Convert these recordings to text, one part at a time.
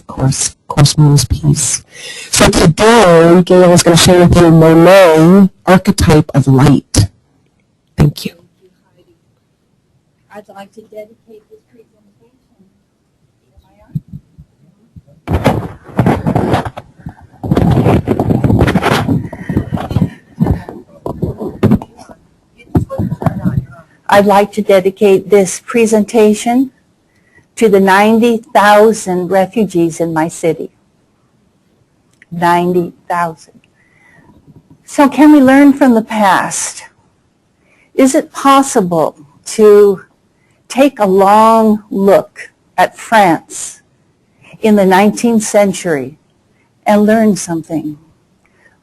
of course, Moon's piece. So today, Gail is going to share with you Monet, Archetype of Light. Thank you. Thank you, Heidi. I'd like to dedicate this presentation to my art. I'd like to dedicate this presentation to the 90,000 refugees in my city. 90,000. So can we learn from the past? Is it possible to take a long look at France in the 19th century and learn something?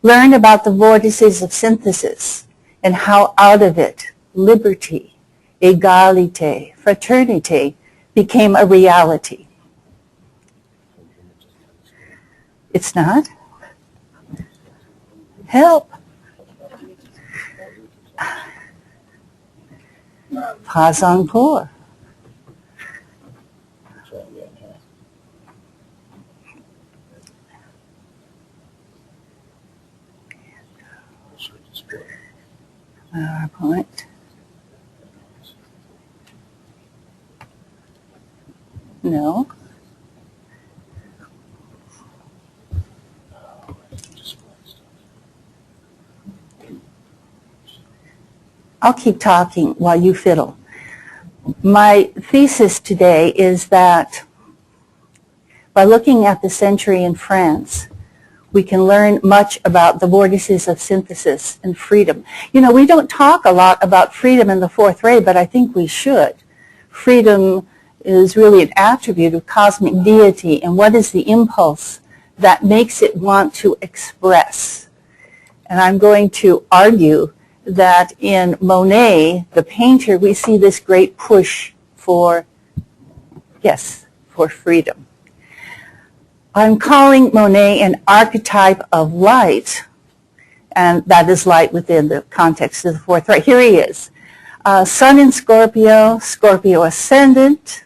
Learn about the vortices of synthesis and how out of it liberty, égalité, fraternité became a reality. It's not? Help. Pas encore. PowerPoint. No. I'll keep talking while you fiddle. My thesis today is that by looking at the century in France, we can learn much about the vortices of synthesis and freedom. You know, we don't talk a lot about freedom in the fourth ray, but I think we should. Freedom is really an attribute of cosmic deity, and what is the impulse that makes it want to express? And I'm going to argue that in Monet, the painter, we see this great push for, yes, for freedom. I'm calling Monet an archetype of light, and that is light within the context of the fourth ray. Here he is. Sun in Scorpio, Scorpio ascendant,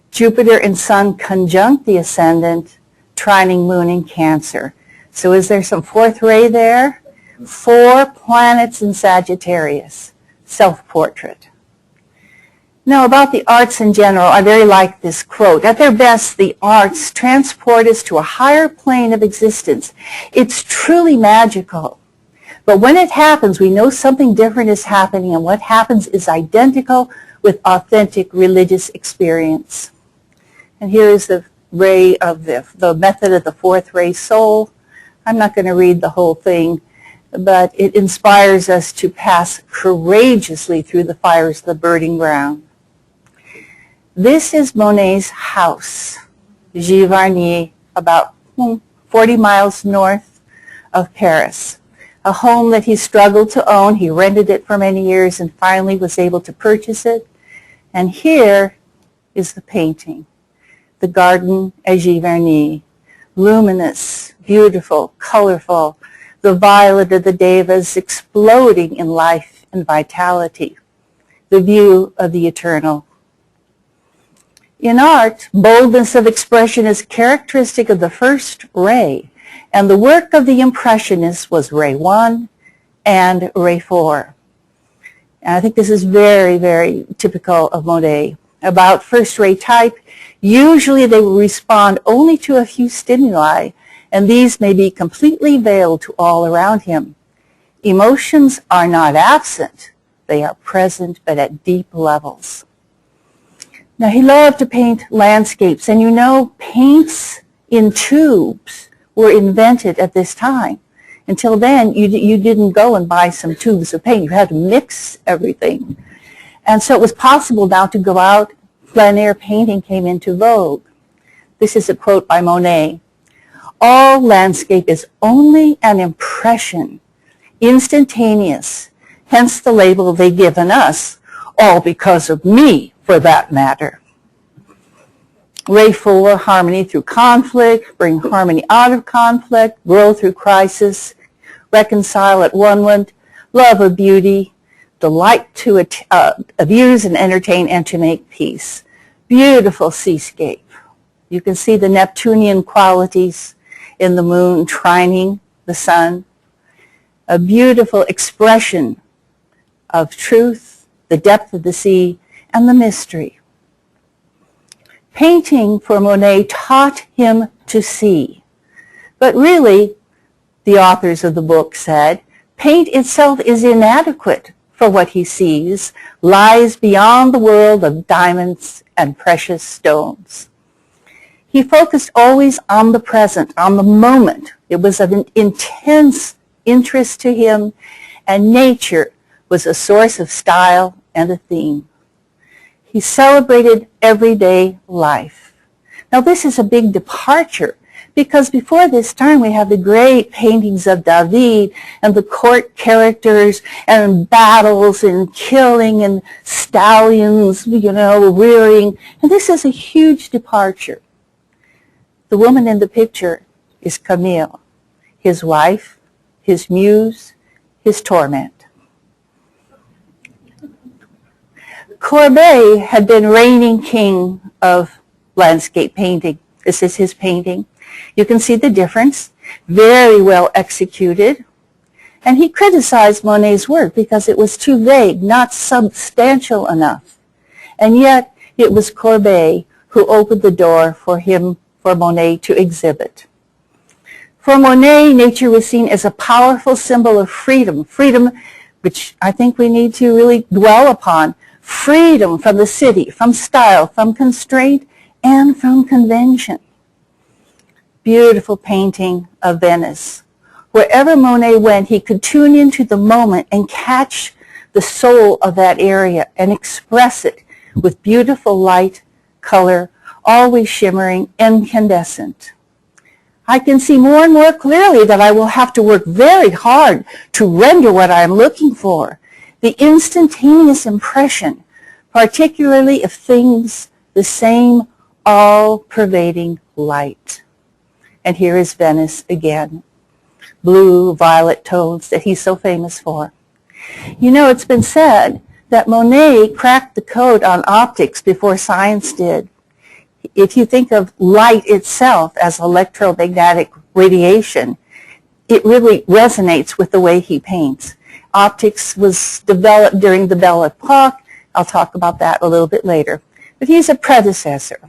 Jupiter and Sun conjunct the ascendant, trining Moon in Cancer. So is there some fourth ray there? 4 planets in Sagittarius, self-portrait. Now, about the arts in general, I very like this quote. At their best, the arts transport us to a higher plane of existence. It's truly magical. But when it happens, we know something different is happening, and what happens is identical with authentic religious experience. And here is the ray of the method of the fourth ray soul. I'm not going to read the whole thing, but it inspires us to pass courageously through the fires of the burning ground. This is Monet's house, Giverny, about 40 miles north of Paris. A home that he struggled to own. He rented it for many years and finally was able to purchase it. And here is the painting, the garden at Giverny, luminous, beautiful, colorful, the violet of the devas exploding in life and vitality, the view of the eternal. In art, boldness of expression is characteristic of the first ray, and the work of the Impressionists was ray 1 and ray 4. And I think this is very, very typical of Monet. About first ray type, usually they will respond only to a few stimuli, and these may be completely veiled to all around him. Emotions are not absent. They are present, but at deep levels. Now, he loved to paint landscapes, and you know, paints in tubes were invented at this time. Until then, you didn't go and buy some tubes of paint. You had to mix everything. And so it was possible now to go out. Plein air painting came into vogue. This is a quote by Monet. All landscape is only an impression, instantaneous, hence the label they've given us, all because of me, for that matter. Ray 4, harmony through conflict, bring harmony out of conflict, grow through crisis, reconcile at one, love of beauty, delight to abuse and entertain and to make peace. Beautiful seascape. You can see the Neptunian qualities in the moon trining the sun. A beautiful expression of truth, the depth of the sea, and the mystery. Painting for Monet taught him to see. But really, the authors of the book said, paint itself is inadequate for what he sees, lies beyond the world of diamonds and precious stones. He focused always on the present, on the moment. It was of an intense interest to him, and nature was a source of style and a theme. He celebrated everyday life. Now this is a big departure, because before this time we have the great paintings of David and the court characters and battles and killing and stallions, rearing. And this is a huge departure. The woman in the picture is Camille, his wife, his muse, his torment. Courbet had been reigning king of landscape painting. This is his painting. You can see the difference, very well executed. And he criticized Monet's work because it was too vague, not substantial enough. And yet it was Courbet who opened the door for Monet to exhibit. For Monet, nature was seen as a powerful symbol of freedom, which I think we need to really dwell upon, freedom from the city, from style, from constraint, and from convention. Beautiful painting of Venice. Wherever Monet went, he could tune into the moment and catch the soul of that area and express it with beautiful light, color, always shimmering, incandescent. I can see more and more clearly that I will have to work very hard to render what I am looking for. The instantaneous impression, particularly of things the same all-pervading light. And here is Venice again, blue, violet tones that he's so famous for. It's been said that Monet cracked the code on optics before science did. If you think of light itself as electromagnetic radiation, it really resonates with the way he paints. Optics was developed during the Belle Epoque. I'll talk about that a little bit later. But he's a predecessor.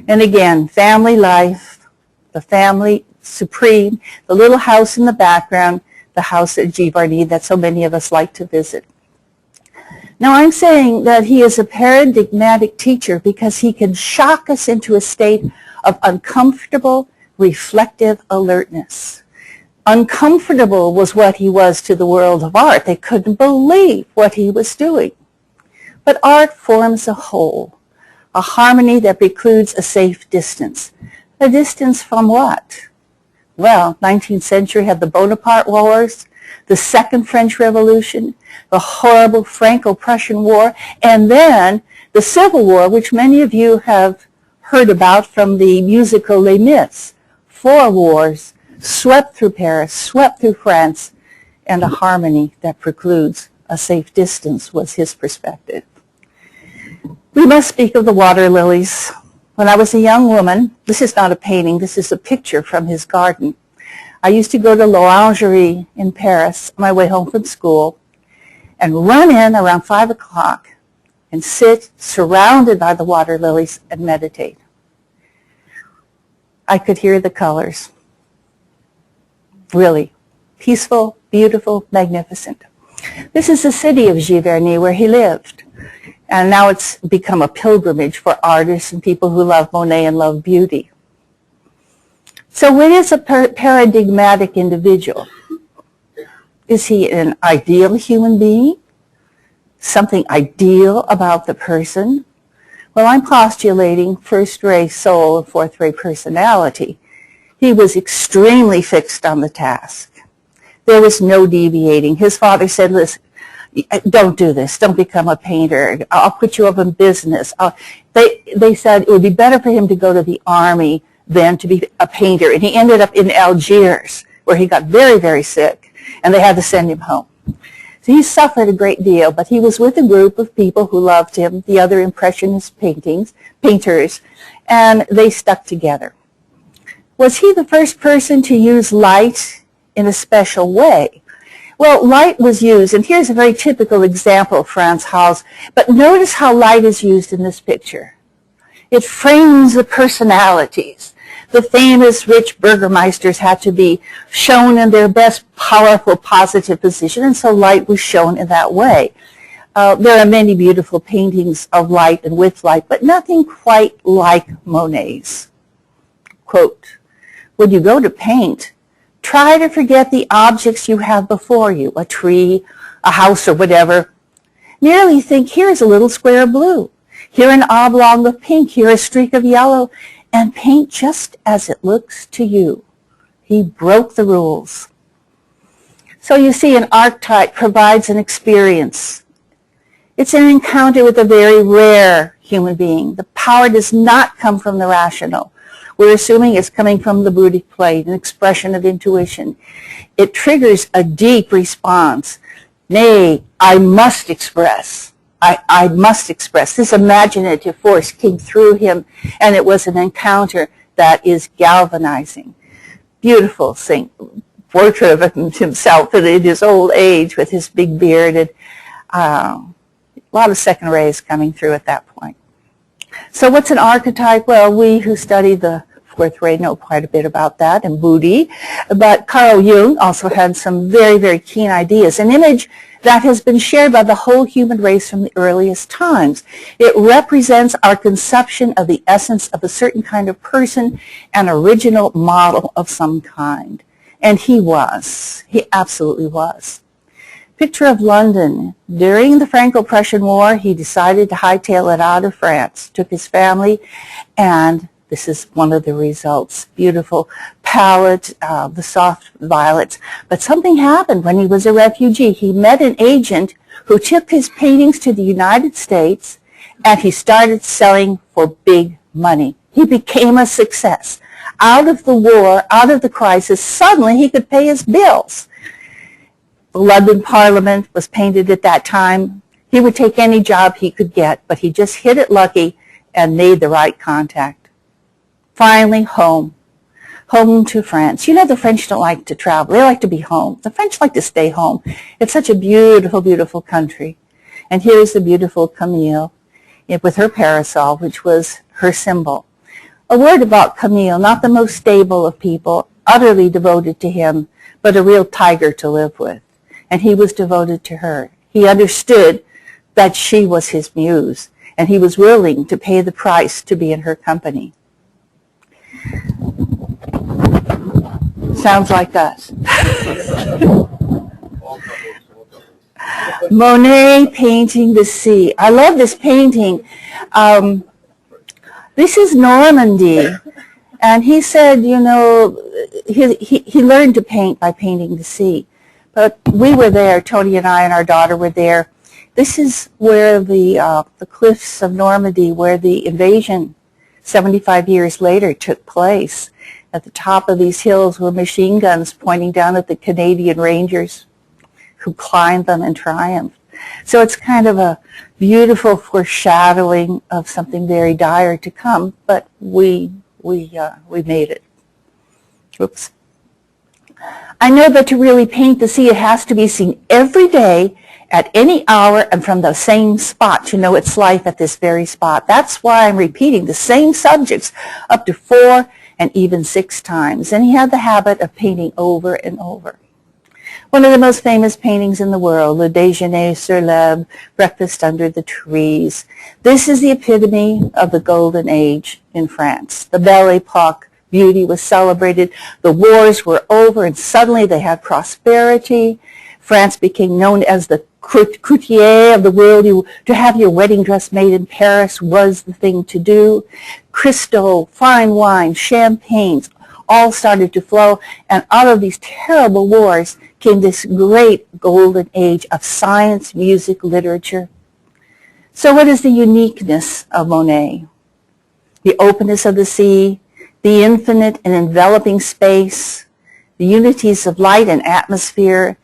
And again, family life, the family supreme, the little house in the background, the house at Giverny that so many of us like to visit. Now I'm saying that he is a paradigmatic teacher because he can shock us into a state of uncomfortable, reflective alertness. Uncomfortable was what he was to the world of art. They couldn't believe what he was doing. But art forms a whole, a harmony that precludes a safe distance. A distance from what? Well, 19th century had the Bonaparte Wars, the Second French Revolution, the horrible Franco-Prussian War, and then the Civil War, which many of you have heard about from the musical Les Mis. 4 wars swept through Paris, swept through France, and a harmony that precludes a safe distance was his perspective. We must speak of the water lilies. When I was a young woman, this is not a painting, this is a picture from his garden. I used to go to l'Orangerie in Paris on my way home from school and run in around 5 o'clock and sit surrounded by the water lilies and meditate. I could hear the colors. Really peaceful, beautiful, magnificent. This is the city of Giverny where he lived. And now it's become a pilgrimage for artists and people who love Monet and love beauty. So what is a paradigmatic individual? Is he an ideal human being? Something ideal about the person? Well, I'm postulating first-rate soul and fourth-rate personality. He was extremely fixed on the task. There was no deviating. His father said, listen, don't do this. Don't become a painter. I'll put you up in business. They said it would be better for him to go to the army than to be a painter. And he ended up in Algiers, where he got very, very sick, and they had to send him home. So he suffered a great deal, but he was with a group of people who loved him, the other Impressionist painters, and they stuck together. Was he the first person to use light in a special way? Well, light was used, and here's a very typical example of Frans Hals, but notice how light is used in this picture. It frames the personalities. The famous rich burgomeisters had to be shown in their best powerful positive position, and so light was shown in that way. There are many beautiful paintings of light and with light, but nothing quite like Monet's. Quote, when you go to paint, try to forget the objects you have before you, a tree, a house, or whatever. Merely think, here's a little square of blue, here an oblong of pink, here a streak of yellow, and paint just as it looks to you. He broke the rules. So you see, an archetype provides an experience. It's an encounter with a very rare human being. The power does not come from the rational. We're assuming it's coming from the Buddhic plane, an expression of intuition. It triggers a deep response. Nay, I must express. I must express. This imaginative force came through him, and it was an encounter that is galvanizing. Beautiful portrait of himself in his old age with his big beard, and a lot of second rays coming through at that point. So what's an archetype? Well, we who study the fourth ray know quite a bit about that, and Buddhi, but Carl Jung also had some very, very keen ideas. An image that has been shared by the whole human race from the earliest times. It represents our conception of the essence of a certain kind of person, an original model of some kind. And he absolutely was. Picture of London. During the Franco-Prussian War, he decided to hightail it out of France, took his family, and this is one of the results. Beautiful palette, the soft violets. But something happened when he was a refugee. He met an agent who took his paintings to the United States, and he started selling for big money. He became a success. Out of the war, out of the crisis, suddenly he could pay his bills. The London Parliament was painted at that time. He would take any job he could get, but he just hit it lucky and made the right contact. Finally, home to France. You know, the French don't like to travel. They like to be home. The French like to stay home. It's such a beautiful, beautiful country. And here's the beautiful Camille with her parasol, which was her symbol. A word about Camille, not the most stable of people, utterly devoted to him, but a real tiger to live with. And he was devoted to her. He understood that she was his muse, and he was willing to pay the price to be in her company. Sounds like us. Monet painting the sea. I love this painting. This is Normandy. And he said, you know, he learned to paint by painting the sea. But we were there, Tony and I and our daughter were there. This is where the cliffs of Normandy, where the invasion 75 years later took place. At the top of these hills were machine guns pointing down at the Canadian Rangers who climbed them and triumphed. So it's kind of a beautiful foreshadowing of something very dire to come, but we made it. Oops. I know that to really paint the sea, it has to be seen every day, at any hour, and from the same spot to know its life at this very spot. That's why I'm repeating the same subjects up to 4 and even 6 times. And he had the habit of painting over and over. One of the most famous paintings in the world, Le Déjeuner sur l'herbe, Breakfast Under the Trees. This is the epitome of the Golden Age in France. The Belle Epoque, beauty was celebrated. The wars were over, and suddenly they had prosperity. France became known as the courtier of the world. To have your wedding dress made in Paris was the thing to do. Crystal, fine wine, champagnes, all started to flow. And out of these terrible wars came this great golden age of science, music, literature. So what is the uniqueness of Monet? The openness of the sea, the infinite and enveloping space, the unities of light and atmosphere,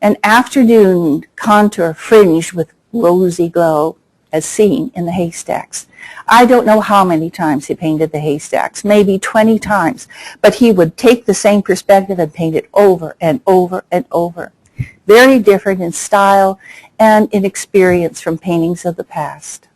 an afternoon contour fringed with rosy glow as seen in the haystacks. I don't know how many times he painted the haystacks, maybe 20 times, but he would take the same perspective and paint it over and over and over. Very different in style and in experience from paintings of the past.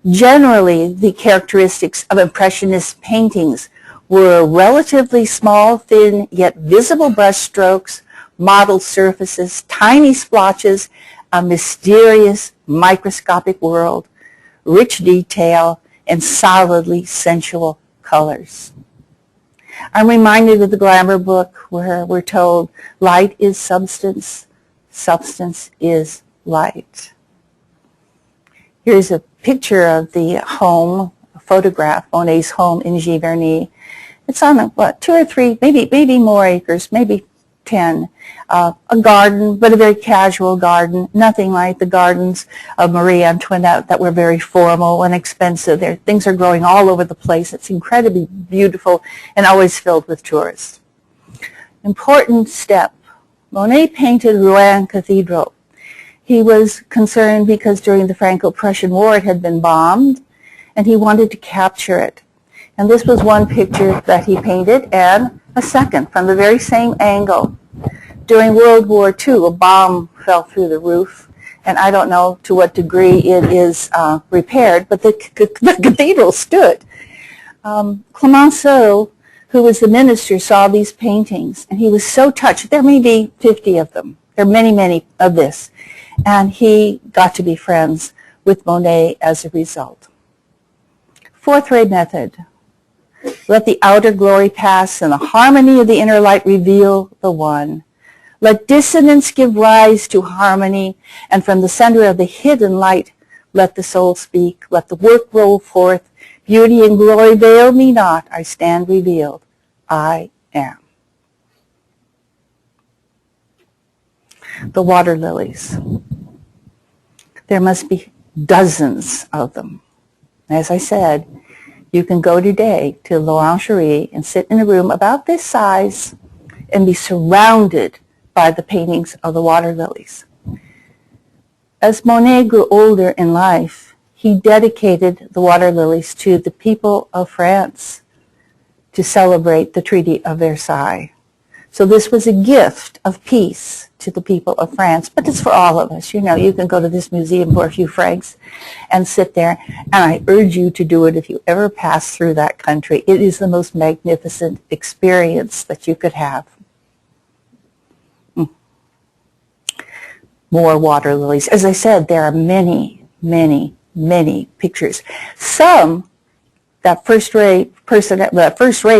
Generally, the characteristics of Impressionist paintings were relatively small, thin, yet visible brush strokes, mottled surfaces, tiny splotches, a mysterious microscopic world, rich detail, and solidly sensual colors. I'm reminded of the Glamour book where we're told light is substance, substance is light. Here's a picture of the home, a photograph, Monet's home in Giverny. It's on, 2 or 3, maybe more acres, maybe 10. A garden, but a very casual garden, nothing like the gardens of Marie Antoinette that were very formal and expensive. Things are growing all over the place. It's incredibly beautiful and always filled with tourists. Important step. Monet painted Rouen Cathedral. He was concerned because during the Franco-Prussian War it had been bombed, and he wanted to capture it. And this was one picture that he painted, and a second from the very same angle. During World War II, a bomb fell through the roof, and I don't know to what degree it is repaired, but the cathedral stood. Clemenceau, who was the minister, saw these paintings, and he was so touched. There may be 50 of them. There are many, many of this. And he got to be friends with Monet as a result. Fourth ray method. Let the outer glory pass and the harmony of the inner light reveal the one. Let dissonance give rise to harmony, and from the center of the hidden light, let the soul speak. Let the work roll forth. Beauty and glory veil me not. I stand revealed. I am. The water lilies. There must be dozens of them. As I said, you can go today to l'Orangerie and sit in a room about this size and be surrounded by the paintings of the water lilies. As Monet grew older in life, he dedicated the water lilies to the people of France to celebrate the Treaty of Versailles. So this was a gift of peace to the people of France, but it's for all of us. You know, you can go to this museum for a few francs and sit there, and I urge you to do it if you ever pass through that country. It is the most magnificent experience that you could have. More water lilies. As I said, there are many, many, many pictures. Some, that first ray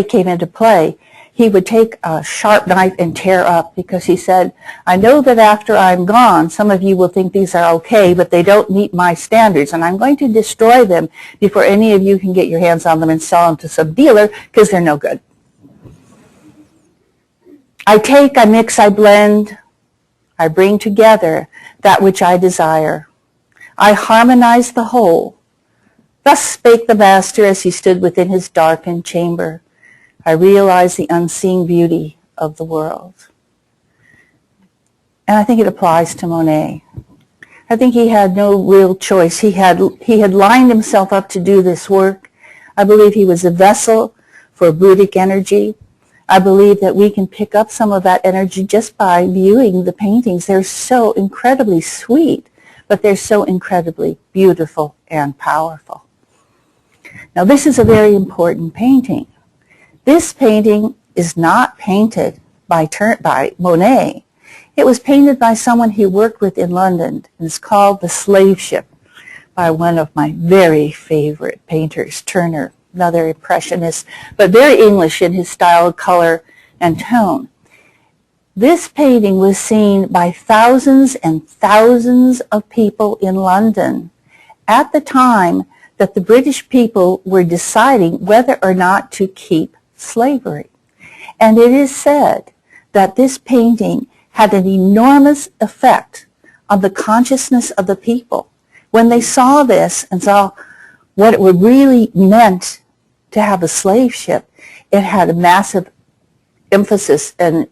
came into play. He would take a sharp knife and tear up because he said, I know that after I'm gone, some of you will think these are okay, but they don't meet my standards, and I'm going to destroy them before any of you can get your hands on them and sell them to some dealer because they're no good. I take, I mix, I blend, I bring together that which I desire. I harmonize the whole. Thus spake the master as he stood within his darkened chamber. I realize the unseen beauty of the world. And I think it applies to Monet. I think he had no real choice. He had lined himself up to do this work. I believe he was a vessel for Buddhic energy. I believe that we can pick up some of that energy just by viewing the paintings. They're so incredibly sweet, but they're so incredibly beautiful and powerful. Now, this is a very important painting. This painting is not painted by Monet. It was painted by someone he worked with in London. It's called The Slave Ship by one of my very favorite painters, Turner, another impressionist, but very English in his style, color, and tone. This painting was seen by thousands and thousands of people in London at the time that the British people were deciding whether or not to keep slavery. And it is said that this painting had an enormous effect on the consciousness of the people. When they saw this and saw what it would really meant to have a slave ship, it had a massive emphasis and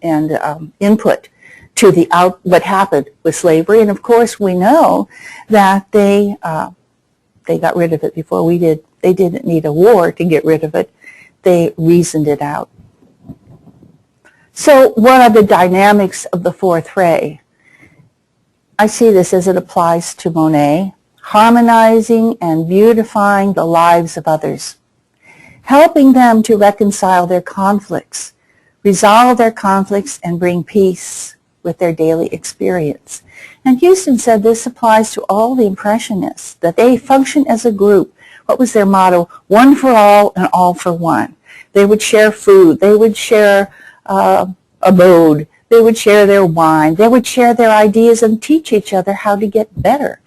input to what happened with slavery. And of course, we know that they got rid of it before we did. They didn't need a war to get rid of it. They reasoned it out. So what are the dynamics of the fourth ray? I see this as it applies to Monet, harmonizing and beautifying the lives of others, helping them to reconcile their conflicts, resolve their conflicts, and bring peace with their daily experience. And Houston said this applies to all the Impressionists, that they function as a group. What was their motto? One for all and all for one. They would share food. They would share abode. They would share their wine. They would share their ideas and teach each other how to get better.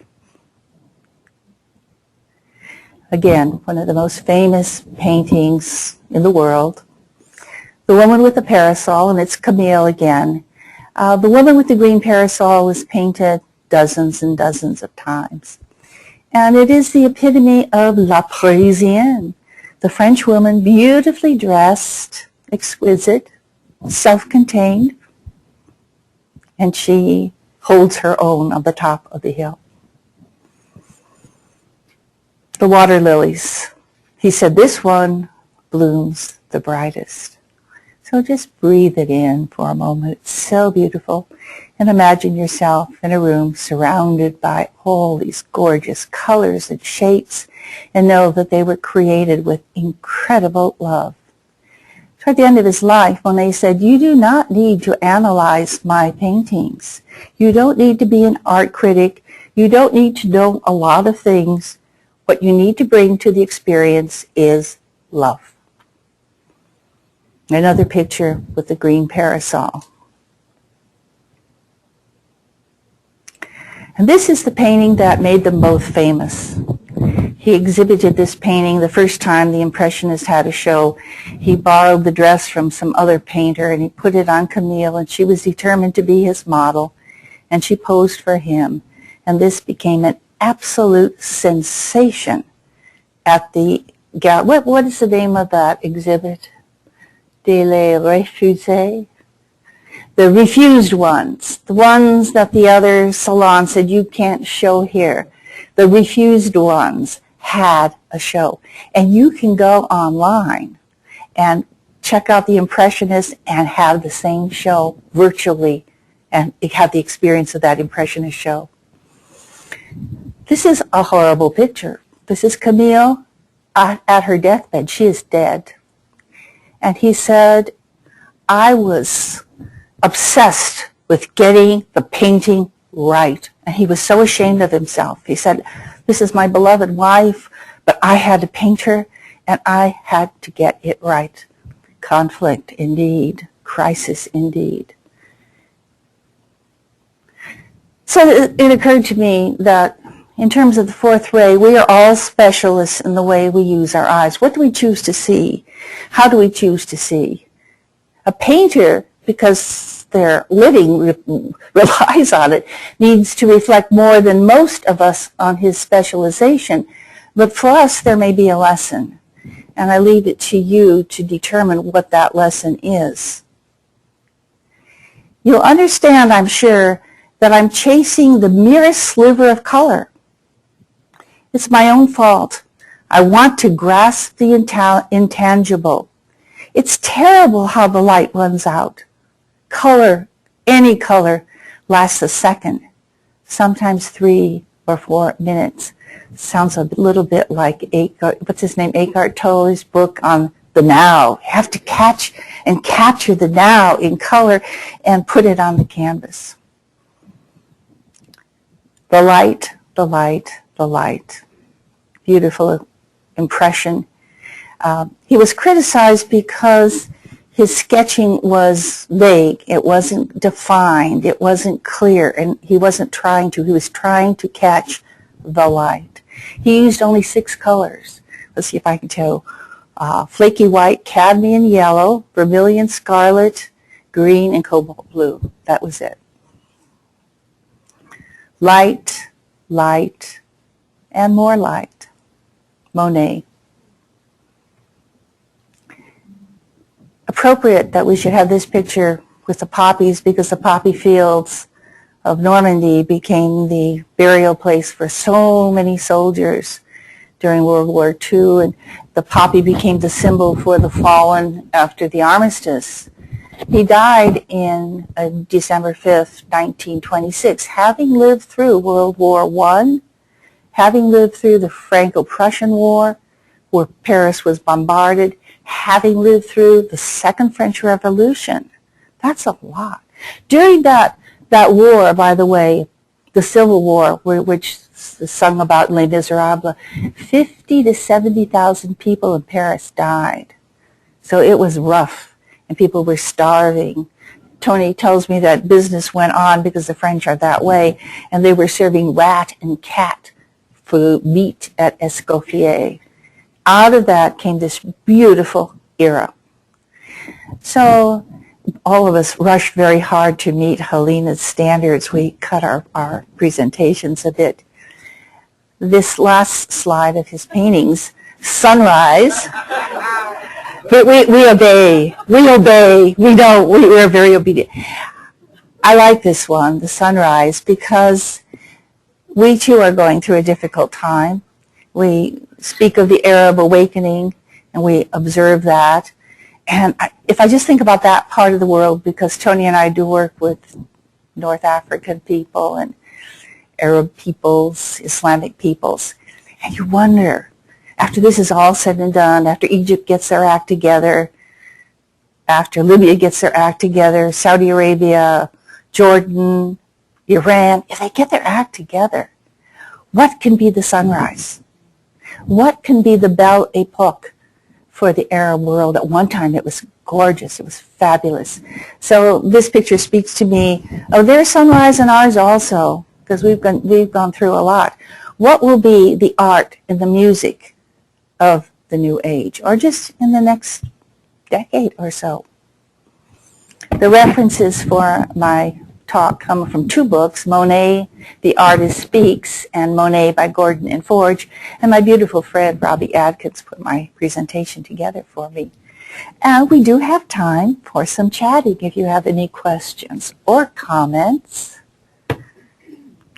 Again, one of the most famous paintings in the world, The Woman with the Parasol, and it's Camille again. The Woman with the Green Parasol was painted dozens and dozens of times. And it is the epitome of La Parisienne, the French woman, beautifully dressed, exquisite, self-contained, and she holds her own on the top of the hill. The water lilies. He said, this one blooms the brightest. So just breathe it in for a moment. It's so beautiful. And imagine yourself in a room surrounded by all these gorgeous colors and shapes, and know that they were created with incredible love. Toward the end of his life, Monet said, you do not need to analyze my paintings. You don't need to be an art critic. You don't need to know a lot of things. What you need to bring to the experience is love. Another picture with the green parasol. And this is the painting that made them both famous. He exhibited this painting the first time the Impressionists had a show. He borrowed the dress from some other painter and he put it on Camille, and she was determined to be his model, and she posed for him. And this became an absolute sensation at the gallery. What is the name of that exhibit? De les refusés? The refused ones, the ones that the other salon said you can't show here. The refused ones had a show. And you can go online and check out the Impressionists and have the same show virtually and have the experience of that Impressionist show. This is a horrible picture. This is Camille at her deathbed. She is dead. And he said, I was obsessed with getting the painting right. And he was so ashamed of himself. He said, this is my beloved wife, but I had to paint her, and I had to get it right. Conflict indeed. Crisis indeed. So it occurred to me that in terms of the fourth ray, we are all specialists in the way we use our eyes. What do we choose to see? How do we choose to see? A painter, because their living relies on it, needs to reflect more than most of us on his specialization. But for us, there may be a lesson. And I leave it to you to determine what that lesson is. You'll understand, I'm sure, that I'm chasing the merest sliver of color. It's my own fault. I want to grasp the intangible. It's terrible how the light runs out. Color, any color, lasts a second, sometimes 3 or 4 minutes. Sounds a little bit like Eckhart Tolle's book on the now. You have to catch and capture the now in color and put it on the canvas. The light, the light, the light. Beautiful impression. He was criticized because his sketching was vague. It wasn't defined. It wasn't clear. And he was trying to catch the light. He used only 6 colors. Let's see if I can tell. Flaky white, cadmium yellow, vermilion scarlet, green, and cobalt blue. That was it. Light, light, and more light. Monet. Appropriate that we should have this picture with the poppies, because the poppy fields of Normandy became the burial place for so many soldiers during World War II, and the poppy became the symbol for the fallen after the armistice. He died in December 5th, 1926, having lived through World War I, having lived through the Franco-Prussian War, where Paris was bombarded, having lived through the Second French Revolution. That's a lot. During that war, by the way, the Civil War, which is sung about in Les Miserables, 50 to 70,000 people in Paris died. So it was rough, and people were starving. Tony tells me that business went on because the French are that way, and they were serving rat and cat food, meat at Escoffier. Out of that came this beautiful era. So all of us rushed very hard to meet Helena's standards. We cut our presentations a bit. This last slide of his paintings, sunrise. But we obey. We obey. We're very obedient. I like this one, the sunrise, because we too are going through a difficult time. We speak of the Arab awakening, and we observe that. And if I just think about that part of the world, because Tony and I do work with North African people and Arab peoples, Islamic peoples, and you wonder, after this is all said and done, after Egypt gets their act together, after Libya gets their act together, Saudi Arabia, Jordan, Iran, if they get their act together, what can be the sunrise? What can be the Belle Epoque for the Arab world? At one time it was gorgeous, it was fabulous. So this picture speaks to me of their sunrise and ours also, because we've gone through a lot. What will be the art and the music of the new age, or just in the next decade or so? The references for my talk come from two books, Monet, The Artist Speaks, and Monet by Gordon and Forge, and my beautiful friend Robbie Adkins put my presentation together for me. And we do have time for some chatting if you have any questions or comments.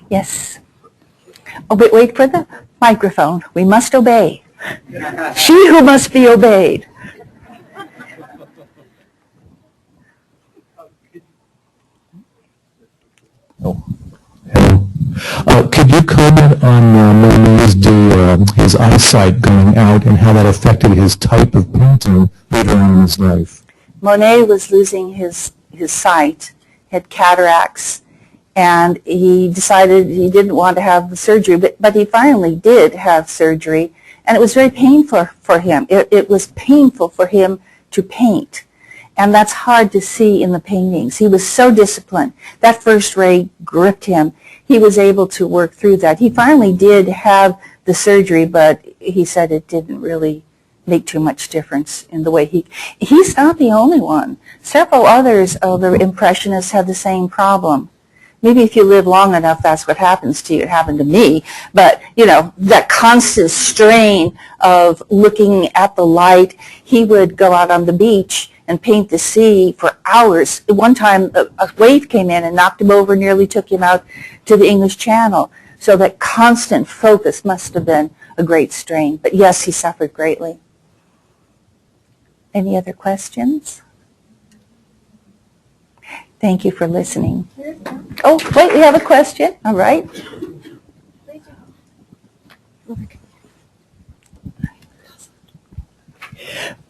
Yes. Oh, but wait for the microphone. We must obey. She who must be obeyed. Oh, hello. Could you comment on Monet's his eyesight going out and how that affected his type of painting later on in his life? Monet was losing his sight, had cataracts, and he decided he didn't want to have the surgery, but he finally did have surgery, and it was very painful for him. It was painful for him to paint. And that's hard to see in the paintings. He was so disciplined. That first ray gripped him. He was able to work through that. He finally did have the surgery, but he said it didn't really make too much difference in the way he's not the only one. Several others of the Impressionists had the same problem. Maybe if you live long enough, that's what happens to you. It happened to me. But, that constant strain of looking at the light. He would go out on the beach and paint the sea for hours. One time, a wave came in and knocked him over, nearly took him out to the English Channel. So that constant focus must have been a great strain. But yes, he suffered greatly. Any other questions? Thank you for listening. Oh, wait, we have a question. All right.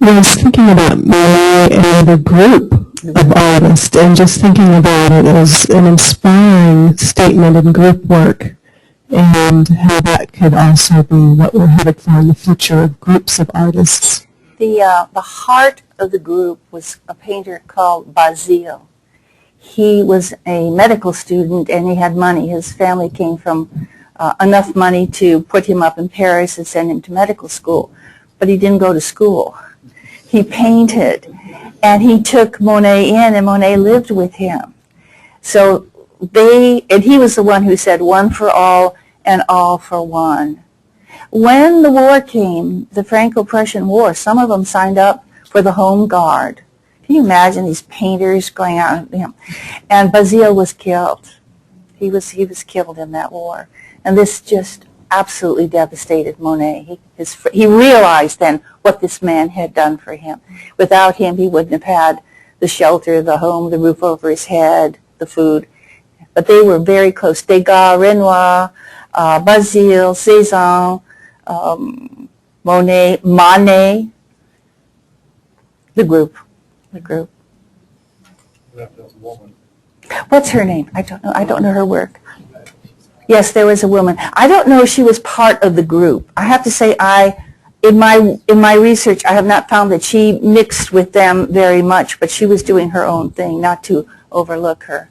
I was thinking about Monet and the group of artists, and just thinking about it as an inspiring statement in group work, and how that could also be what we're headed for in the future of groups of artists. The heart of the group was a painter called Basile. He was a medical student, and he had money. His family came from enough money to put him up in Paris and send him to medical school. But he didn't go to school. He painted, and he took Monet in, and Monet lived with him. So and he was the one who said, one for all and all for one. When the war came, the Franco-Prussian War, some of them signed up for the Home Guard. Can you imagine these painters going out? And Basile was killed. He was killed in that war. And this just absolutely devastated Monet. He realized then what this man had done for him. Without him, he wouldn't have had the shelter, the home, the roof over his head, the food. But they were very close. Degas, Renoir, Basile, Cézanne, Monet, the group. What's her name? I don't know. I don't know her work. Yes, there was a woman. I don't know if she was part of the group. I have to say, in my research, I have not found that she mixed with them very much, but she was doing her own thing, not to overlook her.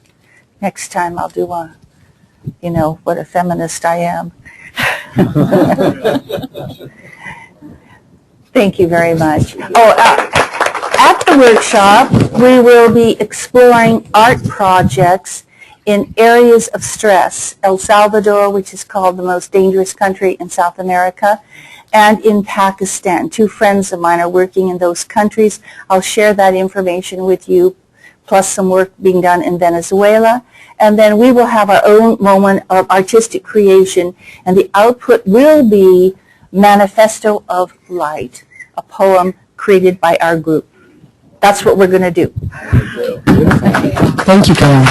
Next time I'll do what a feminist I am. Thank you very much. At the workshop, we will be exploring art projects in areas of stress. El Salvador, which is called the most dangerous country in South America, and in Pakistan. 2 friends of mine are working in those countries. I'll share that information with you, plus some work being done in Venezuela. And then we will have our own moment of artistic creation, and the output will be Manifesto of Light, a poem created by our group. That's what we're going to do. Thank you, Gail.